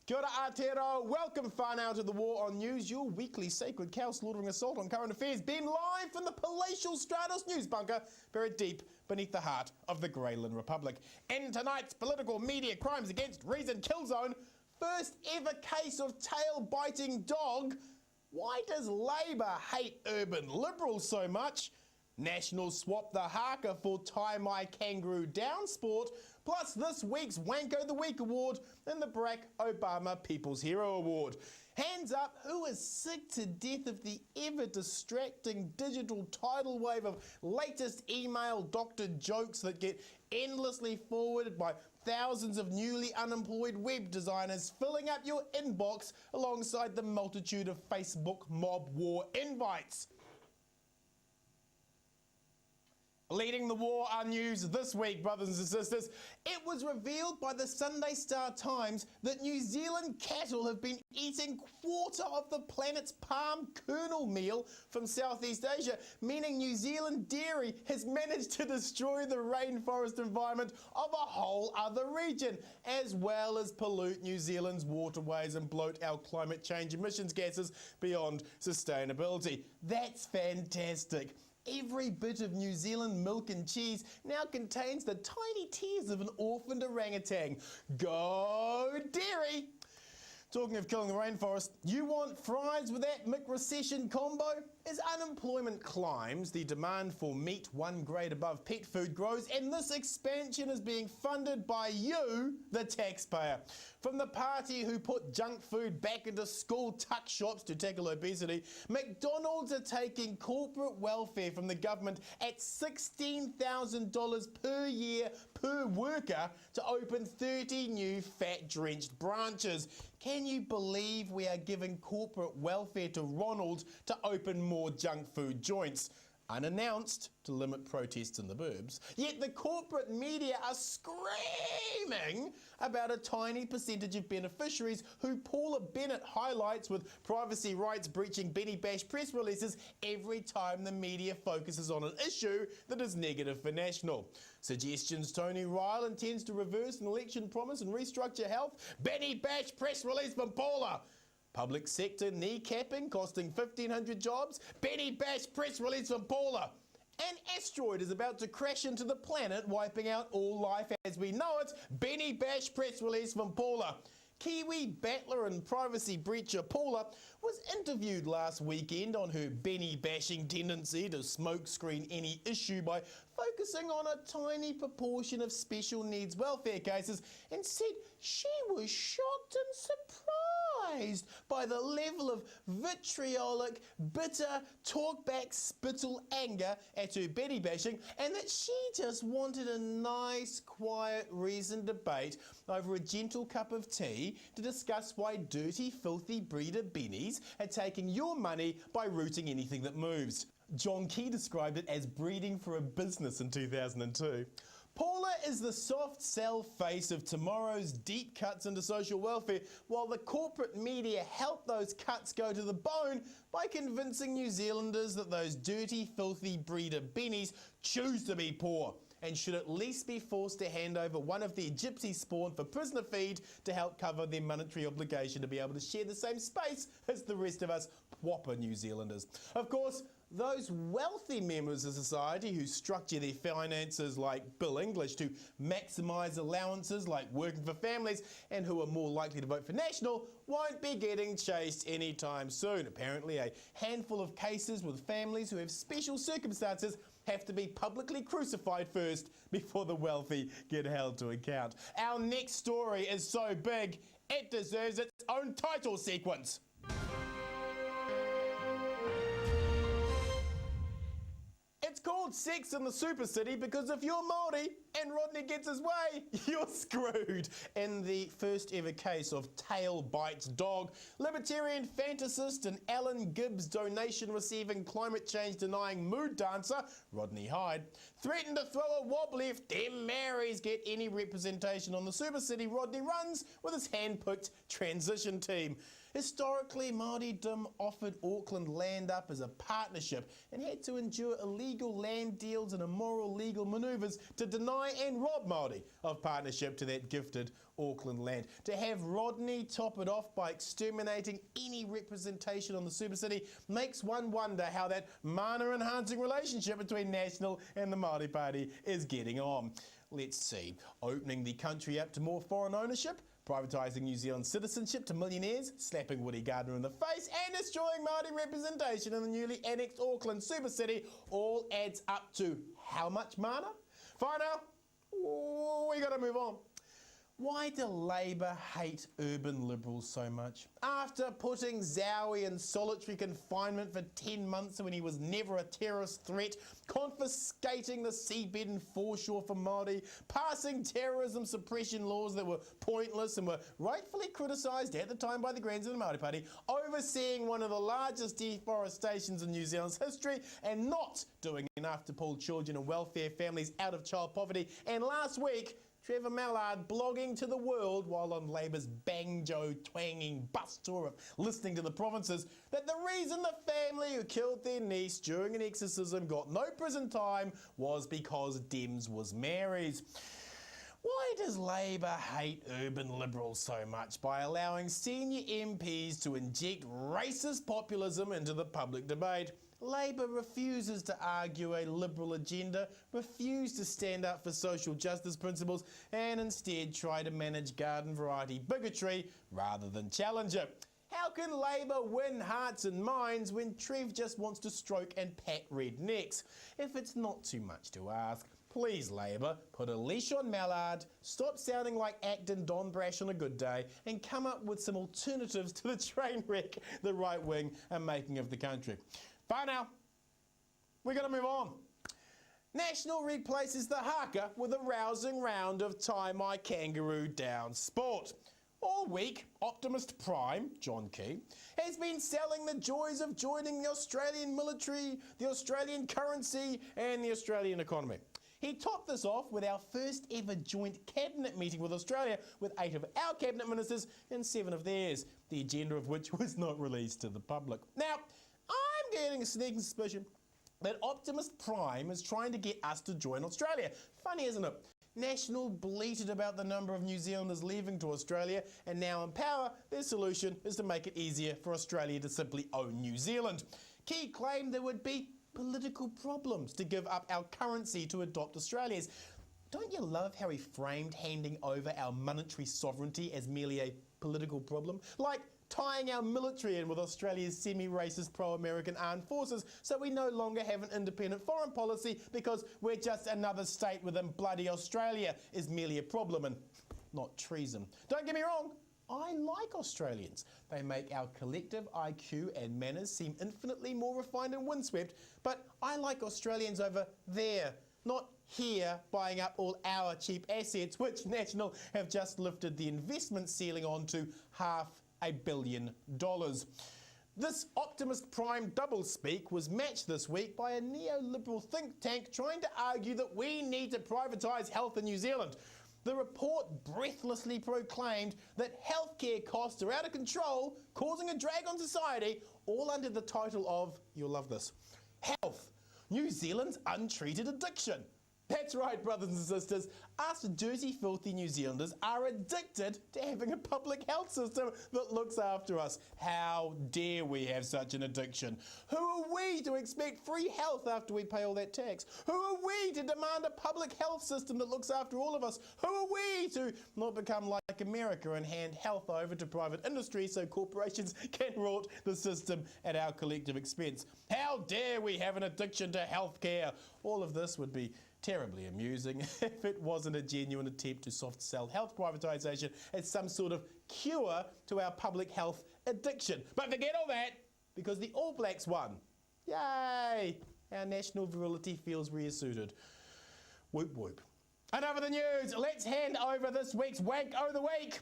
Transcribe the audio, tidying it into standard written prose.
Kia ora Aotearoa, welcome whānau to the War on News, your weekly sacred cow slaughtering assault on current affairs, being live from the palatial Stratos news bunker, buried deep beneath the heart of the Greyland Republic. In tonight's political media crimes against reason kill zone, first ever case of tail-biting dog. Why does Labour hate urban liberals so much? Nationals swap the haka for tie-my kangaroo down sport, plus this week's Wanko the Week award and the Barack Obama People's Hero Award. Hands up, who is sick to death of the ever-distracting digital tidal wave of latest email doctored jokes that get endlessly forwarded by thousands of newly unemployed web designers filling up your inbox alongside the multitude of Facebook mob war invites? Leading the war on news this week, brothers and sisters, it was revealed by the Sunday Star Times that New Zealand cattle have been eating quarter of the planet's palm kernel meal from Southeast Asia, meaning New Zealand dairy has managed to destroy the rainforest environment of a whole other region, as well as pollute New Zealand's waterways and bloat our climate change emissions gases beyond sustainability. That's fantastic. Every bit of New Zealand milk and cheese now contains the tiny tears of an orphaned orangutan. Go dairy! Talking of killing the rainforest, you want fries with that Mick-recession combo? As unemployment climbs, the demand for meat one grade above pet food grows, and this expansion is being funded by you, the taxpayer. From the party who put junk food back into school tuck shops to tackle obesity, McDonald's are taking corporate welfare from the government at $16,000 per year per worker to open 30 new fat-drenched branches. Can you believe we are giving corporate welfare to Ronald to open more junk food joints? Unannounced to limit protests in the burbs. Yet the corporate media are screaming about a tiny percentage of beneficiaries who Paula Bennett highlights with privacy rights breaching Benny Bash press releases every time the media focuses on an issue that is negative for National. Suggestions Tony Ryle intends to reverse an election promise and restructure health. Benny Bash press release from Paula. Public sector kneecapping costing 1,500 jobs. Benny Bash press release from Paula. An asteroid is about to crash into the planet, wiping out all life as we know it. Benny Bash press release from Paula. Kiwi battler and privacy breacher Paula was interviewed last weekend on her Benny bashing tendency to smokescreen any issue by focusing on a tiny proportion of special needs welfare cases, and said she was shocked and surprised by the level of vitriolic, bitter, talkback, spittle anger at her Benny bashing, and that she just wanted a nice, quiet, reasoned debate over a gentle cup of tea to discuss why dirty, filthy breeder bennies are taking your money by rooting anything that moves. John Key described it as breeding for a business in 2002. Paula is the soft sell face of tomorrow's deep cuts into social welfare, while the corporate media help those cuts go to the bone by convincing New Zealanders that those dirty, filthy breeder bennies choose to be poor and should at least be forced to hand over one of their gypsy spawn for prisoner feed to help cover their monetary obligation to be able to share the same space as the rest of us whopper New Zealanders. Of course, those wealthy members of society who structure their finances like Bill English to maximise allowances like working for families and who are more likely to vote for National won't be getting chased anytime soon. Apparently, a handful of cases with families who have special circumstances have to be publicly crucified first before the wealthy get held to account. Our next story is so big, it deserves its own title sequence. It's called Sex in the Super City because if you're Māori and Rodney gets his way, you're screwed. In the first ever case of tail bites dog, libertarian fantasist and Alan Gibbs donation receiving climate change denying mood dancer, Rodney Hyde, threatened to throw a wobbly if them Maoris get any representation on the Super City Rodney runs with his hand-picked transition team. Historically, Māori-dom offered Auckland land up as a partnership and had to endure illegal land deals and immoral legal manoeuvres to deny and rob Māori of partnership to that gifted Auckland land. To have Rodney top it off by exterminating any representation on the super city makes one wonder how that mana-enhancing relationship between National and the Māori Party is getting on. Let's see. Opening the country up to more foreign ownership, privatising New Zealand citizenship to millionaires, slapping Woody Gardner in the face and destroying Māori representation in the newly annexed Auckland super city all adds up to how much mana? Fine now, we gotta move on. Why do Labour hate urban liberals so much? After putting Zowie in solitary confinement for 10 months when he was never a terrorist threat, confiscating the seabed and foreshore for Māori, passing terrorism suppression laws that were pointless and were rightfully criticised at the time by the Greens and the Māori Party, overseeing one of the largest deforestations in New Zealand's history and not doing enough to pull children and welfare families out of child poverty, and last week, Trevor Mallard blogging to the world while on Labour's banjo-twanging bus tour of listening to the provinces that the reason the family who killed their niece during an exorcism got no prison time was because Dems was Mary's. Why does Labour hate urban liberals so much by allowing senior MPs to inject racist populism into the public debate? Labour refuses to argue a liberal agenda, refuse to stand up for social justice principles, and instead try to manage garden variety bigotry rather than challenge it. How can Labour win hearts and minds when Trev just wants to stroke and pat red necks? If it's not too much to ask, please Labour, put a leash on Mallard, stop sounding like Acton Don Brash on a good day, and come up with some alternatives to the train wreck the right wing are making of the country. Bye now. We're going to move on. National replaces the haka with a rousing round of tie my kangaroo down sport. All week, Optimist Prime, John Key, has been selling the joys of joining the Australian military, the Australian currency and the Australian economy. He topped this off with our first ever joint cabinet meeting with Australia with 8 of our cabinet ministers and 7 of theirs, the agenda of which was not released to the public. Now, I'm getting a sneaking suspicion that Optimist Prime is trying to get us to join Australia. Funny, isn't it? National bleated about the number of New Zealanders leaving to Australia, and now in power, their solution is to make it easier for Australia to simply own New Zealand. Key claimed there would be political problems to give up our currency to adopt Australia's. Don't you love how he framed handing over our monetary sovereignty as merely a political problem? Like tying our military in with Australia's semi-racist pro-American armed forces so we no longer have an independent foreign policy because we're just another state within bloody Australia is merely a problem and not treason. Don't get me wrong, I like Australians. They make our collective IQ and manners seem infinitely more refined and windswept, but I like Australians over there, not here buying up all our cheap assets, which National have just lifted the investment ceiling on to $500 million. This Optimist Prime doublespeak was matched this week by a neoliberal think tank trying to argue that we need to privatise health in New Zealand. The report breathlessly proclaimed that healthcare costs are out of control, causing a drag on society, all under the title of, you'll love this, Health, New Zealand's Untreated Addiction. That's right, brothers and sisters, us dirty, filthy New Zealanders are addicted to having a public health system that looks after us. How dare we have such an addiction? Who are we to expect free health after we pay all that tax? Who are we to demand a public health system that looks after all of us? Who are we to not become like America and hand health over to private industry so corporations can rot the system at our collective expense? How dare we have an addiction to healthcare? All of this would be terribly amusing if it wasn't a genuine attempt to soft sell health privatisation as some sort of cure to our public health addiction. But forget all that, because the All Blacks won. Yay! Our national virility feels reasserted. Whoop whoop. Enough of the news. Let's hand over this week's Wank o' the Week.